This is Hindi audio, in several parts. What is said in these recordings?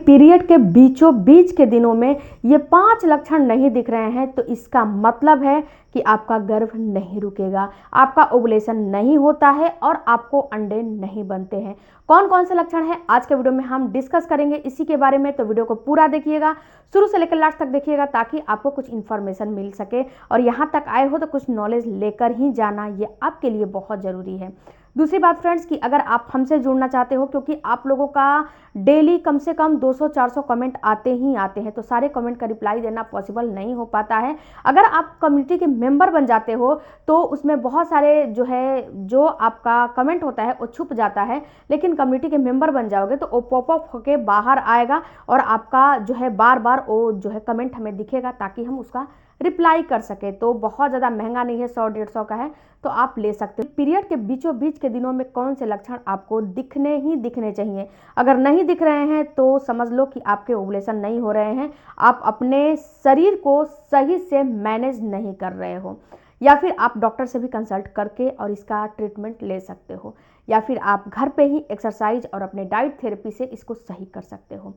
पीरियड के बीचों बीच के दिनों में ये 5 लक्षण नहीं दिख रहे हैं तो इसका मतलब है कि आपका गर्भ नहीं रुकेगा, आपका ओवुलेशन नहीं होता है और आपको अंडे नहीं बनते हैं। कौन कौन से लक्षण हैं आज के वीडियो में हम डिस्कस करेंगे इसी के बारे में, तो वीडियो को पूरा देखिएगा, शुरू से लेकर लास्ट तक देखिएगा ताकि आपको कुछ इन्फॉर्मेशन मिल सके। और यहाँ तक आए हो तो कुछ नॉलेज लेकर ही जाना, ये आपके लिए बहुत ज़रूरी है। दूसरी बात फ्रेंड्स कि अगर आप हमसे जुड़ना चाहते हो, क्योंकि आप लोगों का डेली कम से कम 200-400 कमेंट आते ही आते हैं, तो सारे कमेंट का रिप्लाई देना पॉसिबल नहीं हो पाता है। अगर आप कम्युनिटी के मेंबर बन जाते हो तो उसमें बहुत सारे जो आपका कमेंट होता है वो छुप जाता है, लेकिन कम्युनिटी के मेंबर बन जाओगे तो वो पॉपअप होके बाहर आएगा और आपका बार बार वो कमेंट हमें दिखेगा ताकि हम उसका रिप्लाई कर सके। तो बहुत ज़्यादा महंगा नहीं है, 100-150 का है, तो आप ले सकते हो। पीरियड के बीचों बीच के दिनों में कौन से लक्षण आपको दिखने चाहिए, अगर नहीं दिख रहे हैं तो समझ लो कि आपके ओवुलेशन नहीं हो रहे हैं, आप अपने शरीर को सही से मैनेज नहीं कर रहे हो, या फिर आप डॉक्टर से भी कंसल्ट करके और इसका ट्रीटमेंट ले सकते हो, या फिर आप घर पे ही एक्सरसाइज और अपने डाइट थेरेपी से इसको सही कर सकते हो।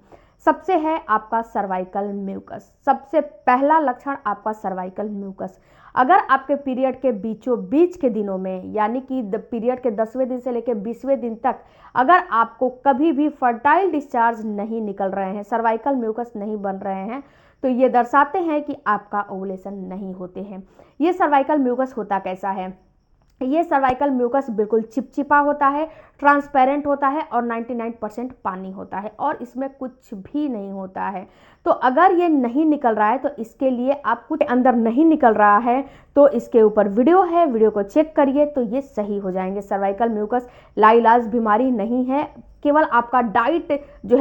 सबसे है आपका सर्वाइकल म्यूकस, सबसे पहला लक्षण आपका सर्वाइकल म्यूकस। अगर आपके पीरियड के बीचों बीच के दिनों में, यानी कि पीरियड के 10वें दिन से लेकर 20वें दिन तक अगर आपको कभी भी फर्टाइल डिस्चार्ज नहीं निकल रहे हैं, सर्वाइकल म्यूकस नहीं बन रहे हैं, तो ये दर्शाते हैं कि आपका ओवुलेशन नहीं होते हैं। ये सर्वाइकल म्यूकस होता कैसा है? ये सर्वाइकल म्यूकस बिल्कुल चिपचिपा होता है, ट्रांसपेरेंट होता है और 99% पानी होता है और इसमें कुछ भी नहीं होता है। तो अगर ये नहीं निकल रहा है तो इसके लिए आप कुछ अंदर नहीं निकल रहा है तो इसके ऊपर वीडियो है, वीडियो को चेक करिए तो ये सही हो जाएंगे। सर्वाइकल म्यूकस लाइलाज बीमारी नहीं है, केवल आपका डाइट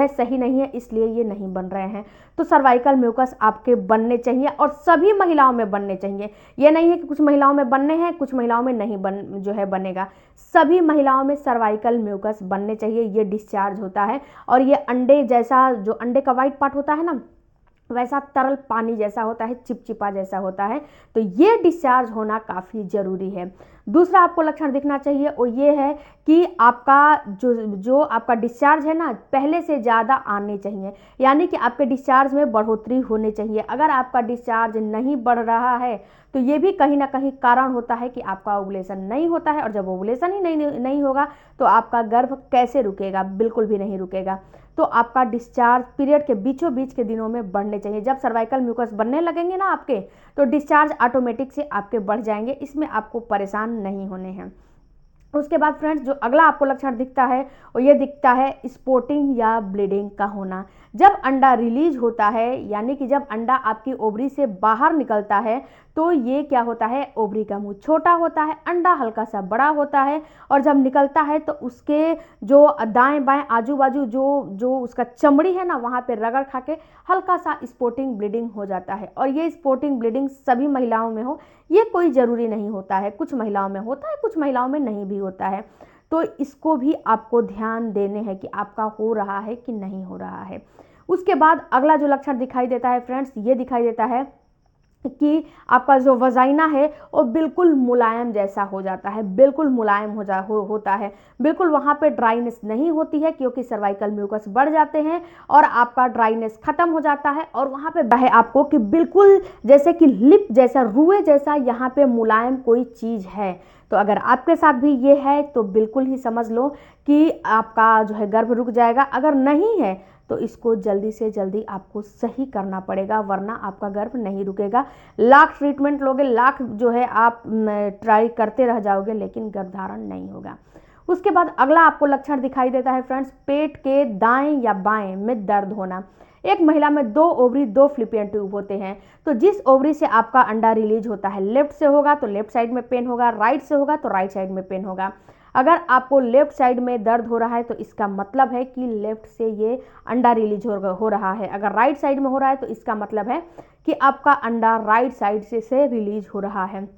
सही नहीं है, इसलिए ये नहीं बन रहे हैं। तो सर्वाइकल म्यूकस आपके बनने चाहिए और सभी महिलाओं में बनने चाहिए। ये नहीं है कि कुछ महिलाओं में बनने हैं, कुछ महिलाओं में नहीं बनेगा। सभी महिलाओं में सर्वाइकल म्यूकस बनने चाहिए। ये डिस्चार्ज होता है और ये अंडे जैसा, अंडे का वाइट पार्ट होता है ना, वैसा तरल पानी जैसा होता है, चिपचिपा जैसा होता है। तो ये डिस्चार्ज होना काफ़ी ज़रूरी है। दूसरा आपको लक्षण दिखना चाहिए वो ये है कि आपका जो आपका डिस्चार्ज है ना, पहले से ज़्यादा आने चाहिए, यानी कि आपके डिस्चार्ज में बढ़ोतरी होनी चाहिए। अगर आपका डिस्चार्ज नहीं बढ़ रहा है तो ये भी कहीं ना कहीं कारण होता है कि आपका ओवुलेशन नहीं होता है, और जब ओवुलेशन ही नहीं होगा तो आपका गर्भ कैसे रुकेगा? बिल्कुल भी नहीं रुकेगा। तो आपका डिस्चार्ज पीरियड के बीचों बीच के दिनों में बढ़ने चाहिए। जब सर्वाइकल म्यूकस बनने लगेंगे ना आपके, तो डिस्चार्ज ऑटोमेटिक से आपके बढ़ जाएंगे, इसमें आपको परेशान नहीं होने हैं। उसके बाद फ्रेंड्स जो अगला आपको लक्षण दिखता है वो ये दिखता है स्पॉटिंग या ब्लीडिंग का होना। जब अंडा रिलीज होता है, यानी कि जब अंडा आपकी ओवरी से बाहर निकलता है, तो ये क्या होता है, ओवरी का मुंह छोटा होता है, अंडा हल्का सा बड़ा होता है, और जब निकलता है तो उसके जो दाएं बाएं आजू बाजू जो उसका चमड़ी है ना, वहाँ पे रगड़ खा के हल्का सा स्पॉटिंग ब्लीडिंग हो जाता है। और ये स्पॉटिंग ब्लीडिंग सभी महिलाओं में हो, ये कोई ज़रूरी नहीं होता है, कुछ महिलाओं में होता है, कुछ महिलाओं में नहीं भी होता है। तो इसको भी आपको ध्यान देने हैं कि आपका हो रहा है कि नहीं हो रहा है। उसके बाद अगला जो लक्षण दिखाई देता है फ्रेंड्स, ये दिखाई देता है कि आपका जो वजाइना है वो बिल्कुल मुलायम जैसा हो जाता है, बिल्कुल मुलायम होता है, बिल्कुल वहाँ पे ड्राइनेस नहीं होती है, क्योंकि सर्वाइकल म्यूकस बढ़ जाते हैं और आपका ड्राइनेस खत्म हो जाता है, और वहाँ पे है आपको कि बिल्कुल जैसे कि लिप जैसा, रुए जैसा यहाँ पे मुलायम कोई चीज़ है। तो अगर आपके साथ भी ये है तो बिल्कुल ही समझ लो कि आपका गर्भ रुक जाएगा। अगर नहीं है तो इसको जल्दी से जल्दी आपको सही करना पड़ेगा, वरना आपका गर्भ नहीं रुकेगा। लाख ट्रीटमेंट लोगे, लाख आप ट्राई करते रह जाओगे, लेकिन गर्भधारण नहीं होगा। उसके बाद अगला आपको लक्षण दिखाई देता है फ्रेंड्स, पेट के दाएं या बाएं में दर्द होना। एक महिला में 2 ओवरी 2 फ्लिपियन ट्यूब होते हैं, तो जिस ओवरी से आपका अंडा रिलीज होता है, लेफ्ट से होगा तो लेफ्ट साइड में पेन होगा, राइट से होगा तो राइट साइड में पेन होगा। अगर आपको लेफ्ट साइड में दर्द हो रहा है तो इसका मतलब है कि लेफ्ट से ये अंडा रिलीज हो रहा है। अगर राइट साइड में हो रहा है तो इसका मतलब है कि आपका अंडा राइट साइड से रिलीज हो रहा है।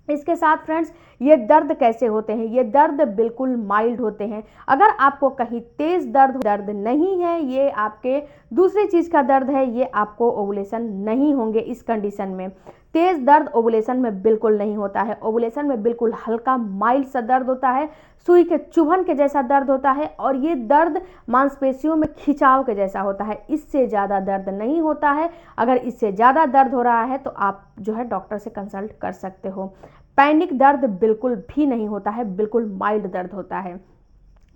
इसके साथ फ्रेंड्स ये दर्द कैसे होते हैं? ये दर्द बिल्कुल माइल्ड होते हैं। अगर आपको कहीं तेज दर्द नहीं है, ये आपके दूसरी चीज़ का दर्द है, ये आपको ओवुलेशन नहीं होंगे इस कंडीशन में। तेज़ दर्द ओवुलेशन में बिल्कुल नहीं होता है। ओवुलेशन में बिल्कुल हल्का माइल्ड सा दर्द होता है, सुई के चुभन के जैसा दर्द होता है और ये दर्द मांसपेशियों में खिंचाव के जैसा होता है। इससे ज़्यादा दर्द नहीं होता है। अगर इससे ज़्यादा दर्द हो रहा है तो आप जो है डॉक्टर से कंसल्ट कर सकते हो। पैनिक दर्द बिल्कुल भी नहीं होता है, बिल्कुल माइल्ड दर्द होता है।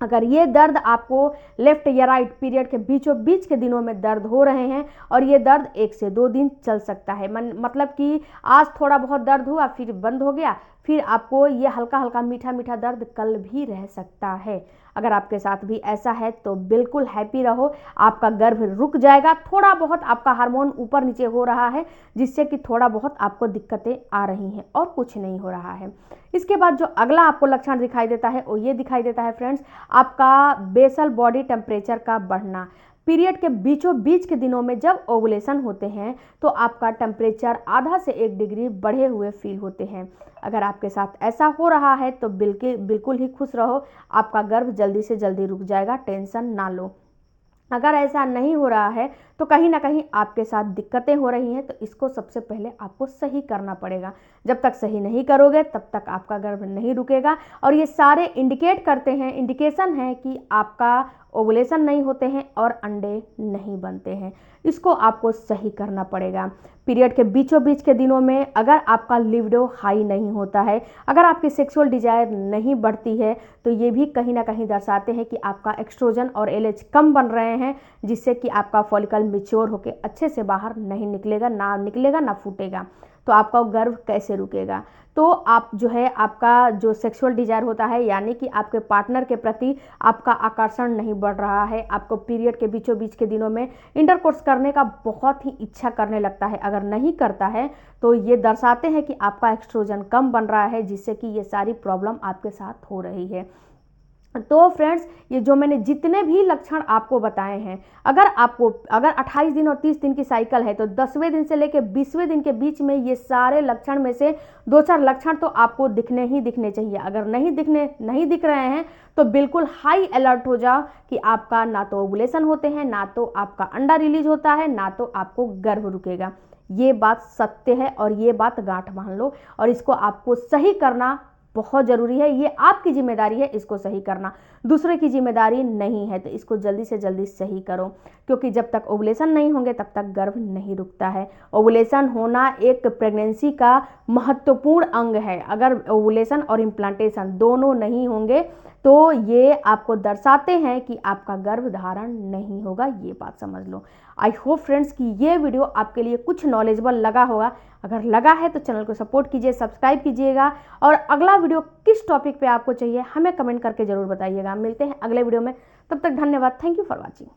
अगर ये दर्द आपको लेफ्ट या राइट पीरियड के बीचों बीच के दिनों में दर्द हो रहे हैं और ये दर्द 1 से 2 दिन चल सकता है, मतलब कि आज थोड़ा बहुत दर्द हुआ फिर बंद हो गया, फिर आपको ये हल्का हल्का मीठा मीठा दर्द कल भी रह सकता है। अगर आपके साथ भी ऐसा है तो बिल्कुल हैप्पी रहो, आपका गर्भ रुक जाएगा। थोड़ा बहुत आपका हार्मोन ऊपर नीचे हो रहा है जिससे कि थोड़ा बहुत आपको दिक्कतें आ रही हैं और कुछ नहीं हो रहा है। इसके बाद जो अगला आपको लक्षण दिखाई देता है वो ये दिखाई देता है फ्रेंड्स, आपका बेसल बॉडी टेम्परेचर का बढ़ना। पीरियड के बीचों बीच के दिनों में जब ओवुलेशन होते हैं तो आपका टेम्परेचर आधा से 1 डिग्री बढ़े हुए फील होते हैं। अगर आपके साथ ऐसा हो रहा है तो बिल्कुल ही खुश रहो, आपका गर्भ जल्दी से जल्दी रुक जाएगा, टेंशन ना लो। अगर ऐसा नहीं हो रहा है तो कहीं ना कहीं आपके साथ दिक्कतें हो रही हैं, तो इसको सबसे पहले आपको सही करना पड़ेगा। जब तक सही नहीं करोगे तब तक आपका गर्भ नहीं रुकेगा। और ये सारे इंडिकेट करते हैं, इंडिकेशन है कि आपका ओवुलेशन नहीं होते हैं और अंडे नहीं बनते हैं। इसको आपको सही करना पड़ेगा। पीरियड के बीचों बीच के दिनों में अगर आपका लिबिडो हाई नहीं होता है, अगर आपकी सेक्सुअल डिजायर नहीं बढ़ती है, तो ये भी कहीं ना कहीं दर्शाते हैं कि आपका एक्स्ट्रोजन और एलएच कम बन रहे हैं, जिससे कि आपका फॉलिकल मैच्योर होकर अच्छे से बाहर नहीं निकलेगा ना फूटेगा। तो आपका गर्भ कैसे रुकेगा? तो आप जो है आपका जो सेक्सुअल डिजायर होता है, यानी कि आपके पार्टनर के प्रति आपका आकर्षण नहीं बढ़ रहा है, आपको पीरियड के बीचों बीच के दिनों में इंटरकोर्स करने का बहुत ही इच्छा करने लगता है, अगर नहीं करता है तो ये दर्शाते हैं कि आपका एक्स्ट्रोजन कम बन रहा है, जिससे कि ये सारी प्रॉब्लम आपके साथ हो रही है। तो फ्रेंड्स, ये जो मैंने जितने भी लक्षण आपको बताए हैं, अगर 28 दिन और 30 दिन की साइकिल है तो 10वें दिन से लेकर 20वें दिन के बीच में ये सारे लक्षण में से 2-4 लक्षण तो आपको दिखने चाहिए। अगर नहीं दिख रहे हैं तो बिल्कुल हाई अलर्ट हो जाओ कि आपका ना तो ओवुलेशन होते हैं, ना तो आपका अंडा रिलीज होता है, ना तो आपको गर्भ रुकेगा। ये बात सत्य है और ये बात गांठ बांध लो, और इसको आपको सही करना बहुत ज़रूरी है। ये आपकी जिम्मेदारी है इसको सही करना, दूसरे की जिम्मेदारी नहीं है। तो इसको जल्दी से जल्दी सही करो, क्योंकि जब तक ओवुलेशन नहीं होंगे तब तक गर्भ नहीं रुकता है। ओवुलेशन होना एक प्रेगनेंसी का महत्वपूर्ण अंग है। अगर ओवुलेशन और इम्प्लांटेशन दोनों नहीं होंगे तो ये आपको दर्शाते हैं कि आपका गर्भ धारण नहीं होगा। ये बात समझ लो। आई होप फ्रेंड्स कि ये वीडियो आपके लिए कुछ नॉलेजेबल लगा होगा। अगर लगा है तो चैनल को सपोर्ट कीजिए, सब्सक्राइब कीजिएगा, और अगला वीडियो किस टॉपिक पे आपको चाहिए हमें कमेंट करके ज़रूर बताइएगा। मिलते हैं अगले वीडियो में, तब तक धन्यवाद। Thank you for watching.